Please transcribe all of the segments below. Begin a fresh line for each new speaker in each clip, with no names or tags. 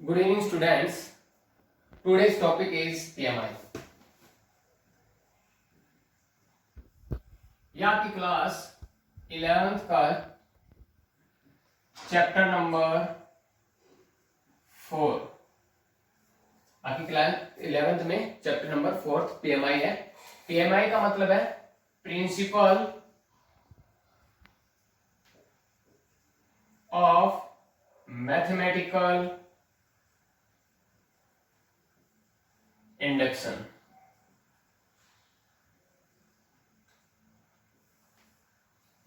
Good evening, students. Today's topic is PMI. ये आपकी class 11th का चैप्टर नंबर 4। आपकी क्लास 11th में चैप्टर नंबर 4 PMI है। PMI का मतलब है प्रिंसिपल ऑफ मैथमेटिकल इंडक्शन।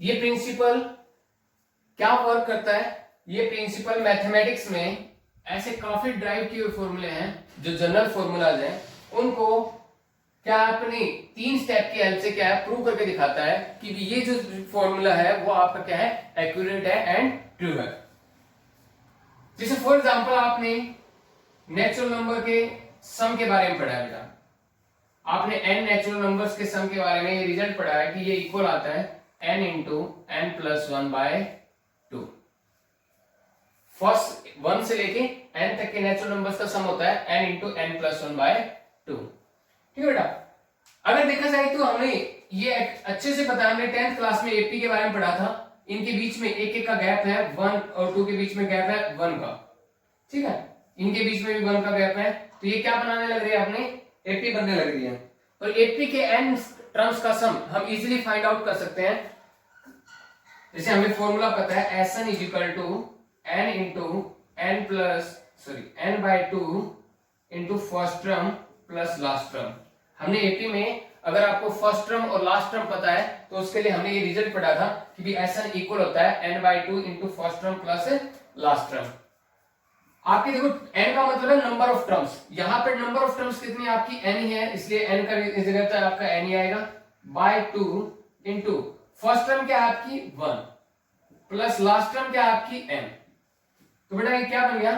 ये प्रिंसिपल क्या वर्क करता है? ये प्रिंसिपल मैथमेटिक्स में ऐसे काफी ड्राइव किए हुए फॉर्मूले हैं जो जनरल फॉर्मूलाज हैं, उनको क्या अपनी 3 स्टेप की हेल्प से क्या है प्रूव करके दिखाता है कि ये जो फॉर्मूला है वो आपका क्या है एक्यूरेट है एंड ट्रू है। जैसे फॉर एग्जांपल आपने नेचुरल नंबर के सम के बारे में पढ़ा है बेटा, आपने n नेचुरल नंबर्स के सम के बारे में ये रिजल्ट पढ़ा है कि ये इक्वल आता है n into n plus 1/2। First 1 से लेके n तक के नेचुरल नंबर्स का सम होता है n इंटू n प्लस 1/2। ठीक है बेटा, अगर देखा जाए तो हमें ये अच्छे से पता है, हमने 10th क्लास में एपी के बारे में पढ़ा था। इनके बीच में एक का गैप है, 1 और 2 के बीच में गैप है 1 का। ठीक है, इनके बीच में भी 1 का गैप है, तो ये क्या बनाने लग रही है अपने एपी बनने लग रही है। और एपी के n टर्म्स का सम हम इजीली फाइंड आउट कर सकते हैं। जैसे हमें फॉर्मूला पता है Sn is equal to n into n/2 into first term plus last term. हमने एपी में अगर आपको फर्स्ट टर्म और लास्ट टर्म पता है तो उसके लिए हमने ये रिजल्ट पढ़ा था कि भी Sn इक्वल होता है n/2 into first term plus last term. आपके देखो n का मतलब है नंबर ऑफ टर्म्स, यहाँ पे नंबर ऑफ टर्म्स कितनी आपकी n ही है, इसलिए n का जगह तो आपका n ही आएगा बाय 2 इंटू फर्स्ट टर्म क्या है आपकी 1 प्लस लास्ट टर्म क्या है आपकी n। तो बेटा ये क्या बन गया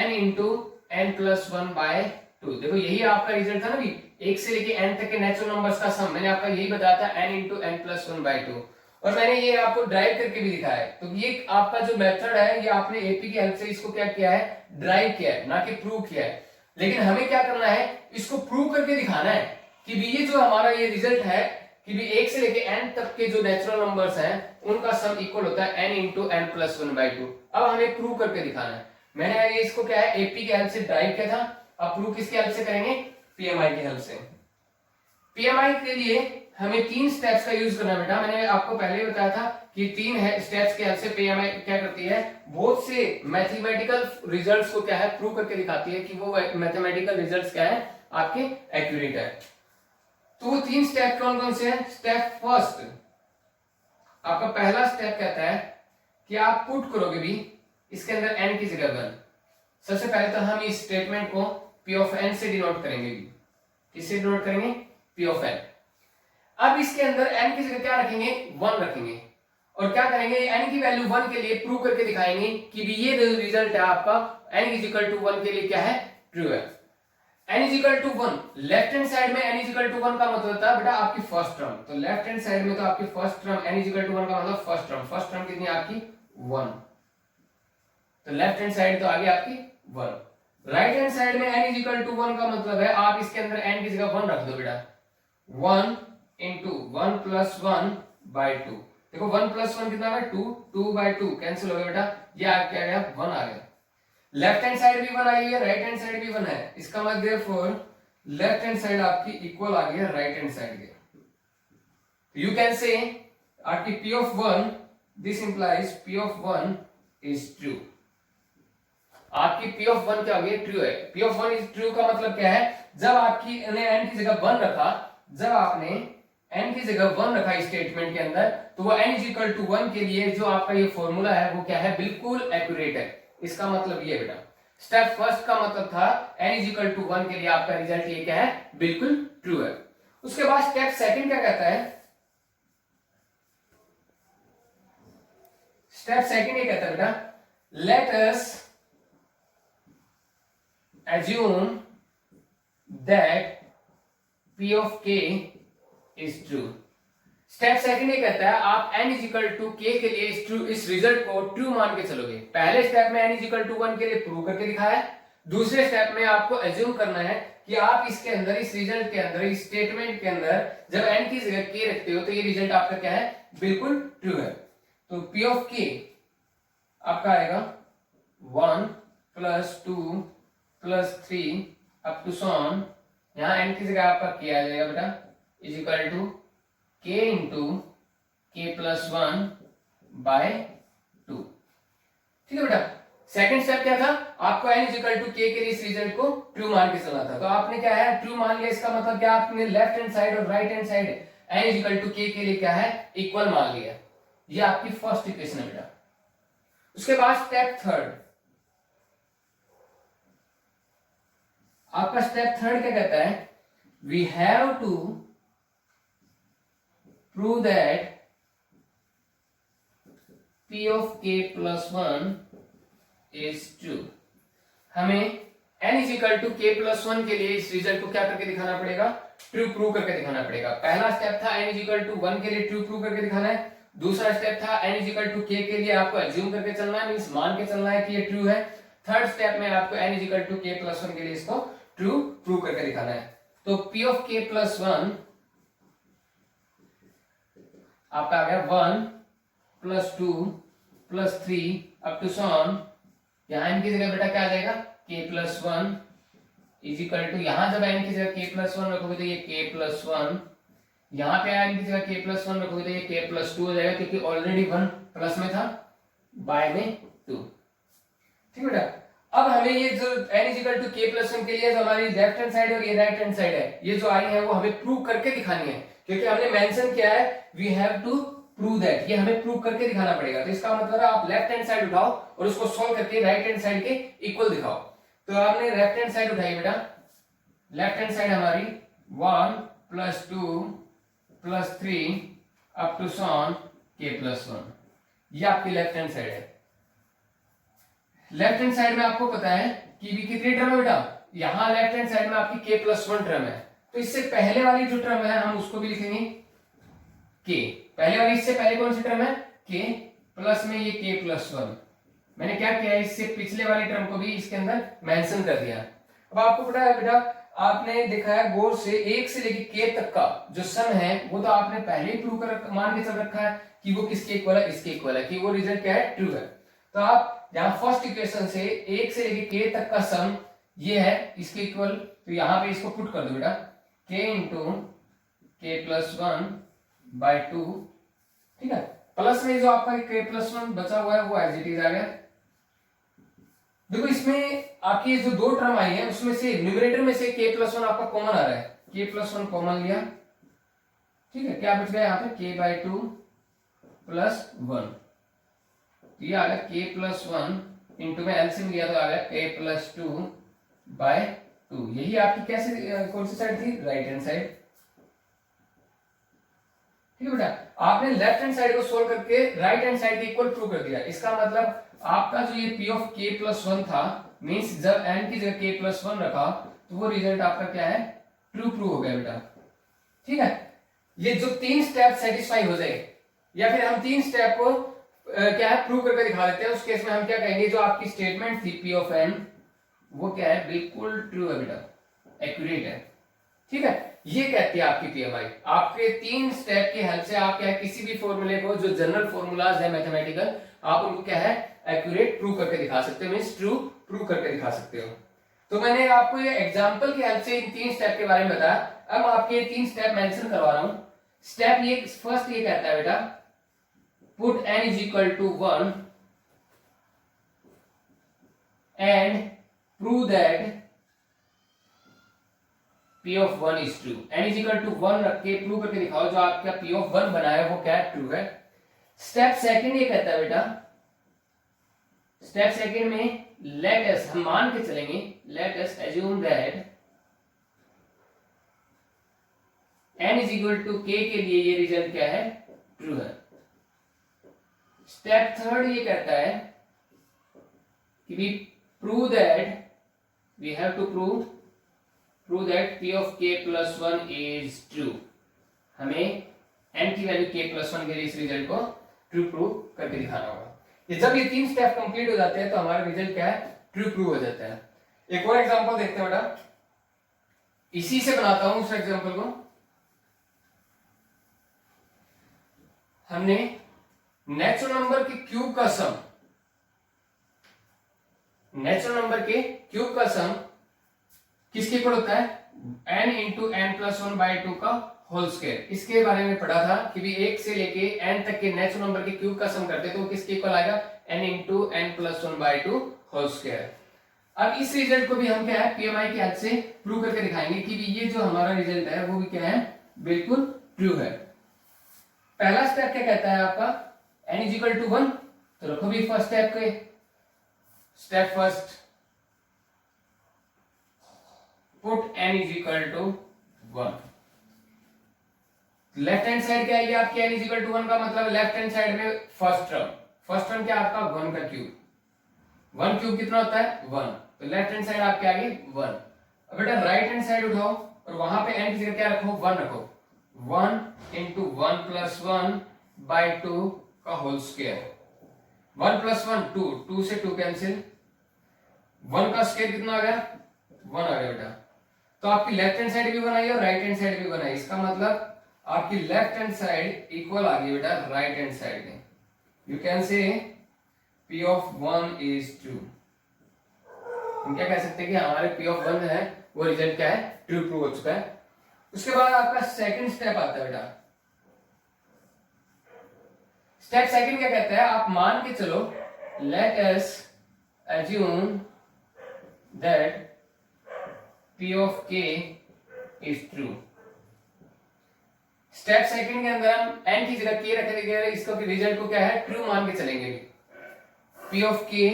n इंटू n प्लस 1/2। देखो यही आपका रिजल्ट था ना भी, 1 से लेके n तक के नेचुरल नंबर्स का सम मैंने आपका यही बताया था n इंटू n प्लस 1/2, और मैंने ये आपको ड्राइव करके भी दिखाया है। तो ये आपका जो मेथड है ये आपने एपी की हेल्प से इसको क्या किया है, ड्राइव किया है, ना कि प्रूव किया है। लेकिन हमें क्या करना है, इसको प्रूव करके दिखाना है कि भी ये जो हमारा ये रिजल्ट है कि भी 1 से लेके n तक के जो नेचुरल नंबर्स हैं उनका सम इक्वल होता है n इंटू n प्लस 1/2। अब हमें प्रूव करके दिखाना है। मैंने ये इसको क्या है एपी की हेल्प से ड्राइव किया था, अब प्रूव किसकी हेल्प से करेंगे, पीएमआई की हेल्प से। पीएमआई के लिए हमें 3 स्टेप्स का यूज करना है बेटा। मैंने आपको पहले ही बताया था कि 3 स्टेप्स के हेल्प से पीएमआई क्या करती है, बहुत से मैथमेटिकल रिजल्ट्स को क्या है प्रूव करके दिखाती है कि वो मैथमेटिकल रिजल्ट्स क्या है आपके एक्यूरेट है। तो वो 3 स्टेप कौन कौन से हैं? स्टेप फर्स्ट, आपका पहला स्टेप कहता है कि आप पुट करोगे भी इसके अंदर n की जगह 1। सबसे पहले तो हम इस स्टेटमेंट को p ऑफ n से डिनोट करेंगे भी। किससे डिनोट करेंगे? p of n। अब इसके अंदर n की जगह क्या रखेंगे, 1 रखेंगे, और क्या करेंगे n की वैल्यू 1 के लिए प्रूव करके दिखाएंगे कि भी ये जो रिजल्ट है आपका n इज इक्वल टू 1 के लिए क्या है, ट्रू है। n is equal to 1, left hand side में n इज इक्वल टू 1 का मतलब होता है बेटा आपकी फर्स्ट टर्म। तो लेफ्ट हैंड साइड में तो आपकी first term n is equal to 1 का मतलब फर्स्ट टर्म। फर्स्ट टर्म कितनी आपकी 1, तो लेफ्ट हैंड साइड तो आ गई आपकी 1। राइट हैंड साइड में n इज इक्वल टू 1 का मतलब है आप इसके अंदर n की जगह 1 रख दो बेटा, 1 इंटू 1 प्लस 1/2। देखो 1 प्लस 1 कितना है 2, 2/2 कैंसिल हो गया बेटा, ये आ क्या गया 1 आ गया। लेफ्ट हैंड साइड भी 1 आई है, राइट हैंड साइड भी 1 है, इसका मतलब देयरफॉर लेफ्ट हैंड साइड आपकी इक्वल आ गई है राइट हैंड साइड के। यू कैन से आपकी p of 1, this implies p of 1 is true. आपकी p ऑफ 1 क्या हो गई, ट्रू है। p ऑफ 1 इज ट्रू का मतलब क्या है, जब आपकी n की जगह 1 रखा, जब आपने n की जगह 1 रखा इस स्टेटमेंट के अंदर, तो वो n इज इक्वल टू 1 के लिए जो आपका ये फॉर्मूला है वो क्या है, बिल्कुल एक्यूरेट है। इसका मतलब ये बेटा स्टेप फर्स्ट का मतलब था n इज इक्वल टू 1 के लिए आपका रिजल्ट ये क्या है, बिल्कुल ट्रू है। उसके बाद स्टेप सेकंड क्या कहता है, स्टेप सेकंड ये कहता है बेटा let us assume that p of k is true। Step second ये कहता है आप n is equal to k के लिए इस रिजल्ट को ट्रू मान के चलोगे। पहले स्टेप में n इज इक्वल टू 1 के लिए प्रूव करके दिखाया, दूसरे स्टेप में आपको एज्यूम करना है कि आप इसके अंदर, इस रिजल्ट के अंदर, इस स्टेटमेंट के अंदर जब n की जगह k रखते हो तो ये रिजल्ट आपका क्या है, बिल्कुल ट्रू है। तो p ऑफ k आपका आएगा 1 plus 2 plus 3 up to so on, यहाँ n की जगह आपका k आ जाएगा बेटा, is equal to k into k plus 1 by 2। ठीक है बेटा। सेकंड स्टेप क्या था, आपको n is equal to k के लिए इस रिजल्ट को ट्रू मान के चलना था। तो आपने क्या है, ट्रू मान लिया। इसका मतलब क्या, आपने लेफ्ट हैंड साइड और right hand side n is equal to k के लिए क्या है, इक्वल मान लिया। ये आपकी फर्स्ट इक्वेशन है बेटा। उसके बाद स्टेप थर्ड, आपका स्टेप थर्ड क्या कहता है, we have to prove that p of k plus 1 is true. हमें n is equal to k plus 1 के लिए इस रिजल्ट को क्या करके दिखाना पड़ेगा, ट्रू प्रूव करके दिखाना पड़ेगा। पहला स्टेप था n इज इक्वल टू 1 के लिए ट्रू प्रूव करके दिखाना है। दूसरा स्टेप था n is equal to k के लिए आपको एज्यूम करके चलना है, मींस मान के चलना है कि ये ट्रू है। थर्ड स्टेप में आपको n is equal to k plus 1 के लिए इसको ट्रू प्रूव करके दिखाना है। तो p ऑफ k प्लस 1 आपका आ गया 1 plus 2 plus 3 up to so on, यहाँ n की जगह बेटा क्या आ जाएगा, k plus 1 is equal to, यहाँ जब n की जगह k प्लस 1 रखोगे तो ये k प्लस 1, यहाँ पे n की जगह k प्लस 1 रखोगे तो ये k प्लस 2 हो जाएगा, क्योंकि ऑलरेडी 1 प्लस में था, बाय में 2। ठीक है बेटा। अब हमें ये जो n is equal to k plus 1 के लिए जो हमारी लेफ्ट हैंड साइड और ये राइट हैंड साइड है, ये जो आई है वो हमें प्रूव करके दिखानी है, क्योंकि हमने मेंशन किया है we have to prove that, ये हमें प्रूव करके दिखाना पड़ेगा। तो इसका मतलब है आप लेफ्ट हैंड साइड उठाओ और उसको सॉल्व करके राइट हैंड साइड के इक्वल दिखाओ। तो आपने लेफ्ट हैंड साइड उठाई बेटा, लेफ्ट हैंड साइड हमारी 1 plus 2 plus 3 up to so on k plus 1, ये आपकी लेफ्ट हैंड साइड है। लेफ्ट हैंड साइड में आपको पता है कि भी कितनी टर्म है बेटा, यहाँ लेफ्ट हैंड साइड में आपकी k प्लस 1 टर्म है। तो इससे पहले वाली जो टर्म है हम उसको भी लिखेंगे k, पहले वाली, इससे पहले कौन सी टर्म है, k प्लस में ये k प्लस 1। मैंने क्या किया है, इससे पिछले वाली टर्म को भी इसके अंदर मेंशन कर दिया। अब आपको पता है बेटा, आपने देखा है गौर से 1 से लेकर k तक का जो सम है वो तो आपने पहले ही प्रूव कर मान के चल रखा है कि वो किसके इक्वल है, इसके इक्वल है, कि वो रिजल्ट क्या है, ट्रू है। तो आप यहाँ फर्स्ट इक्वेशन से 1 से लेकर k तक का सम ये है इसके इक्वल, तो यहाँ पे इसको पुट कर दो बेटा, k into k plus 1 by 2। ठीक है, प्लस में जो आपका k प्लस 1 बचा हुआ है वो एज इट इज आ गया। देखो इसमें आपकी जो दो टर्म आई है उसमें से न्यूमरेटर में से k प्लस 1 आपका कॉमन आ रहा है, k प्लस 1 कॉमन लिया। ठीक है, क्या बच गया यहाँ पे, k बाय 2 प्लस 1, ये आ गया k प्लस 1 इंटू में एलसीएम लिया तो आ गया k प्लस 2 बाय 2। यही आपकी कैसे, कौन सी साइड थी, राइट हैंड साइड। ठीक है बेटा, आपने लेफ्ट हैंड साइड को सोल्व करके राइट हैंड साइड के इक्वल प्रूव कर दिया। इसका मतलब आपका जो ये p ऑफ k प्लस 1 था, मींस जब n की जगह k प्लस 1 रखा तो वो रिजल्ट आपका क्या है, ट्रू प्रूव हो गया बेटा। ठीक है, ये जो 3 स्टेप सेटिस्फाई हो जाए, या फिर हम 3 स्टेप को क्या है प्रूव करके दिखा देते हैं, उस केस में हम क्या कहेंगे, जो आपकी स्टेटमेंट थी p ऑफ n वो क्या है, बिल्कुल ट्रू है बेटा, एक्यूरेट है। ठीक है, ये कहती है आपकी पीएमआई। आपके 3 स्टेप की हेल्प से आप क्या है, किसी भी फॉर्मूले को, जो जनरल फॉर्मूलाज है मैथमेटिकल, आप उनको क्या है, एक्यूरेट प्रूव करके दिखा सकते हो, मींस ट्रू प्रूव करके दिखा सकते हो। तो मैंने आपको ये एग्जांपल की हेल्प से इन 3 स्टेप के बारे में बताया। अब आपके 3 स्टेप मेंशन करवा रहा हूं। स्टेप ये फर्स्ट ये कहता है बेटा, put n is equal to 1 and prove that p of 1 is true. n is equal to 1 रख के प्रूव करके दिखाओ जो आपका p ऑफ 1 बनाया वो क्या ट्रू है। स्टेप सेकंड ये कहता है बेटा, स्टेप सेकंड में लेट अस, हम मान के चलेंगे, let us assume that n is equal to k के लिए ये रिजल्ट क्या है, ट्रू है। स्टेप थर्ड ये कहता है कि we prove that, we have to prove that p of k plus 1 is true. हमें n की वैल्यू k प्लस 1 के लिए इस रिजल्ट को ट्रू प्रूव करके दिखाना होगा। ये जब ये 3 स्टेप कंप्लीट हो जाते हैं तो हमारा रिजल्ट क्या है, ट्रू प्रूव हो जाता है। एक और एग्जांपल देखते हैं बेटा, इसी से बनाता हूं उस एग्जांपल को। हमने नेचुरल नंबर के क्यूब का सम, नेचुरल नंबर के क्यूब का सम किसके इक्वल होता है, n into n plus one by two का होल स्क्वायर। इसके बारे में पढ़ा था कि भी 1 से लेके n तक के नेचुरल नंबर के क्यूब का सम करते तो किसके इक्वल आएगा, n into n plus one by two whole square. अब इस रिजल्ट को भी हम क्या है पीएमआई की हेल्प से प्रूव करके दिखाएंगे कि भी ये जो हमारा रिजल्ट है वो भी क्या है, बिल्कुल ट्रू है। पहला स्टेप क्या कहता है आपका, n इज इक्वल टू 1, तो रखो भी फर्स्ट स्टेप के, step first put n is equal to 1। Left hand side क्या है आपकी, n इज इक्वल टू 1 का मतलब लेफ्ट हैंड साइड में फर्स्ट टर्म क्या आपका 1 का क्यूब, 1 क्यूब कितना होता है 1, तो लेफ्ट हैंड साइड आपके आगे 1। अब बेटा राइट हैंड साइड उठाओ और वहां पे n की जगह क्या रखो 1 रखो, 1 इंटू 1 प्लस 1 बाई 2 का होल स्क्वायर। 1 प्लस 1 2, 2 से 2 कैंसिल, 1 का स्क्वायर कितना आ गया 1 आ गया बेटा। तो आपकी लेफ्ट हैंड साइड भी बनाई और राइट हैंड साइड भी बनाई, इसका मतलब आपकी लेफ्ट हैंड साइड इक्वल आ गई बेटा राइट हैंड साइड में। You can say P of 1 is true। हम क्या कह सकते हैं कि हमारे P of 1 है वो रिजल्ट क्या है, ट्रू प्रूव हो चुका है। उसके बाद आपका सेकंड स्टेप आता है बेटा। स्टेप सेकंड क्या कहता है, आप मान के चलो late us assume that P of k is true। Step second के अंदर हम n की जगह k रखेंगे, इसका फिर रिजल्ट को क्या है ट्रू मान के चलेंगे। P of k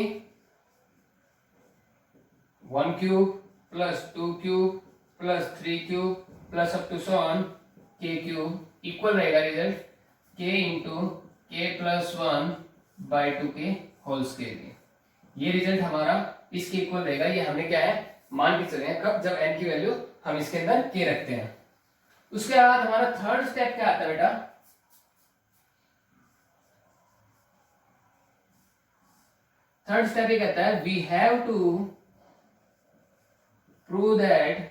1 cube plus 2 cube plus 3 cube plus up to so on k cube equal रहेगा result k into k plus 1 by 2 के होल स्क्वायर। ये रिजल्ट हमारा इसके इक्वल रहेगा। ये हमने क्या है मान के चले हैं, कब, जब n की वैल्यू हम इसके अंदर k रखते हैं। उसके बाद हमारा थर्ड स्टेप क्या आता है बेटा, थर्ड स्टेप ये कहता है we have to prove that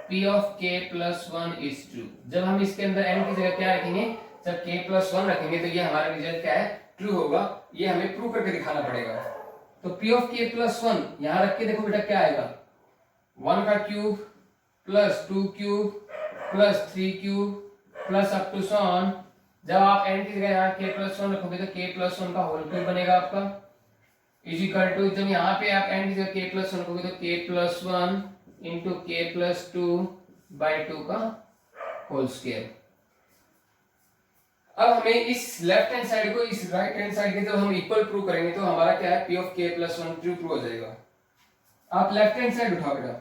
P of k plus 1 is true। जब हम इसके अंदर n की जगह क्या रखेंगे, जब k plus 1 रखेंगे तो ये हमारा रिजल्ट क्या है ट्रू होगा। ये हमें प्रूव करके दिखाना पड़ेगा। तो P of k plus 1 यहां रख के देखो बेटा क्या आएगा, 1 का cube plus 2 cube plus 3 cube plus up to so on. जब आप n की जगह यहाँ k प्लस 1 रखोगे तो k प्लस 1 का होल क्यूब बनेगा आपका, इज इक्वल टू जब यहाँ पे आप n की जगह k प्लस 1 रखोगे तो k plus 1 into k plus 2 by 2 का होल स्क्वायर। अब हमें इस लेफ्ट हैंड साइड को इस राइट हैंड साइड के जब हम इक्वल प्रूव करेंगे तो हमारा क्या है P of k plus 1 true prove हो जाएगा। आप लेफ्ट हैंड साइड उठाओ बेटा,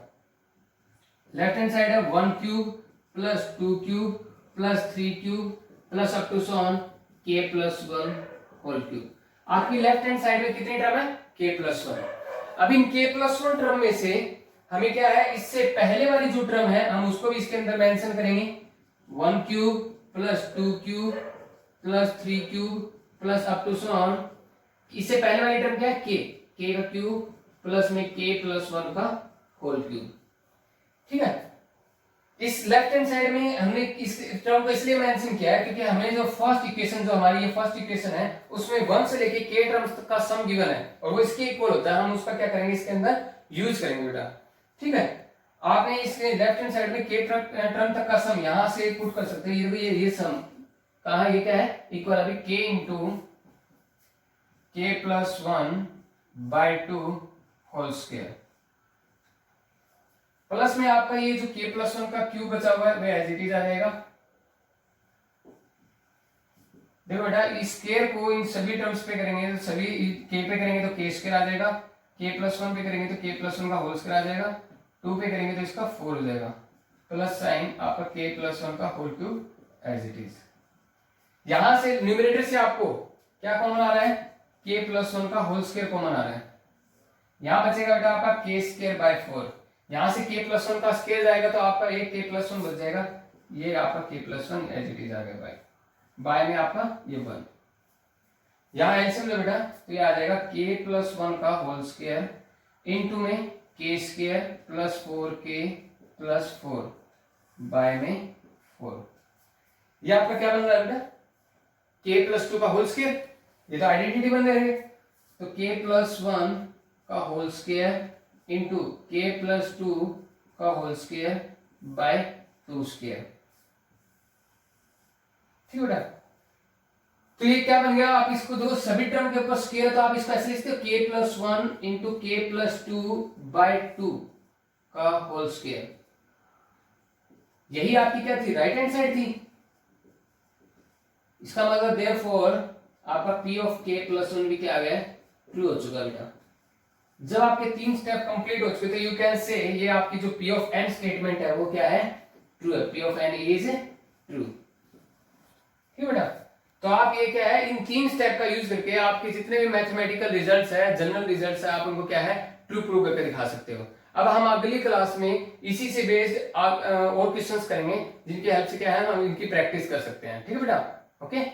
लेफ्ट हैंड साइड है 1 cube plus 2 cube plus 3 cube plus up to so on k plus 1 whole cube. आपकी लेफ्ट हैंड साइड में कितनी टर्म है k प्लस 1। अब इन k प्लस 1 टर्म में से हमें क्या है, इससे पहले वाली जो टर्म है हम उसको भी इसके अंदर मेंशन करेंगे। 1 cube plus 2 cube plus 3 cube plus up to so on. इससे पहले वाली टर्म क्या है k का क्यूब प्लस में k प्लस 1 का होल क्यूब। ठीक है, इस लेफ्ट हैंड साइड में हमने इस टर्म को इसलिए मेंशन किया है क्योंकि हमें जो फर्स्ट इक्वेशन जो हमारी ये फर्स्ट इक्वेशन है उसमें 1 से लेके k टर्म्स तक का सम गिवन है और वो इसके इक्वल होता है। हम उसका क्या करेंगे इसके अंदर यूज करेंगे बेटा। ठीक है, आपने इसके लेफ्ट हैंड साइड में k टर्म तक का सम यहां से पुट कर सकते हैं। ये सम कहां, ये क्या है इक्वल अभी k into k plus 1 by 2 whole square plus में आपका ये जो k प्लस 1 का क्यूब बचा हुआ है वह एज इट इज आ जाएगा। देखो बेटा इस स्क्वायर को इन सभी टर्म्स पे करेंगे तो सभी k पे करेंगे तो k स्क्वायर आ जाएगा, k प्लस 1 पे करेंगे तो k प्लस 1 का होल स्क्वायर आ जाएगा, 2 पे करेंगे तो इसका 4 हो जाएगा, प्लस साइन आपका k प्लस 1 का whole cube as it is. यहां से न्यूमरेटर से आपको क्या कॉमन आ रहा है, k प्लस 1 का होल स्क्वायर कॉमन आ रहा है। यहां बचेगा बेटा आपका k स्क्वायर बाय 4। यहां से k प्लस 1 का स्क्वायर जाएगा तो आपका एक k प्लस 1 बच जाएगा, ये आपका k plus 1 as it is आ गया बाय में आपका ये 1। यहां एलसीएम लो बेटा तो ये आ जाएगा k प्लस 1 का होल स्क्वायर इनटू में k square plus 4k plus 4 by में 4। ये आपका क्या बन रहा है बेटा? k प्लस 2 का होल स्क्वायर, ये तो आइडेंटिटी बन रही है। तो k प्लस 1 का whole square into k plus 2 का होल स्क्वायर बाय 2 स्क्वायर। ठीक बेटा? तो ये क्या बन गया? आप इसको देखो सभी टर्म के ऊपर स्क्वायर है तो आप इसको ऐसे लिखते हो k plus 1 into k plus 2 by 2 का होल स्क्वायर। यही आपकी क्या थी? राइट हैंड साइड थी। इसका मतलब देयरफॉर आपका p ऑफ k प्लस 1 भी क्या आ गया? ट्रू हो चुका बेटा। जब आपके 3 स्टेप कंप्लीट हो चुके तो यू कैन से ये आपकी जो p ऑफ n स्टेटमेंट है वो क्या है? ट्रू है। p of n is true. ठीक बेटा? तो आप ये क्या है, इन 3 स्टेप का यूज करके आपके जितने भी मैथमेटिकल रिजल्ट्स है, जनरल रिजल्ट्स है, आप उनको क्या है? ट्रू प्रूव करके दिखा सकते हो। अब हम अगली क्लास में इसी से बेस्ड और क्वेश्चंस करेंगे जिनकी हेल्प से क्या है हम इनकी प्रैक्टिस कर सकते हैं। ठीक है बेटा? ओके।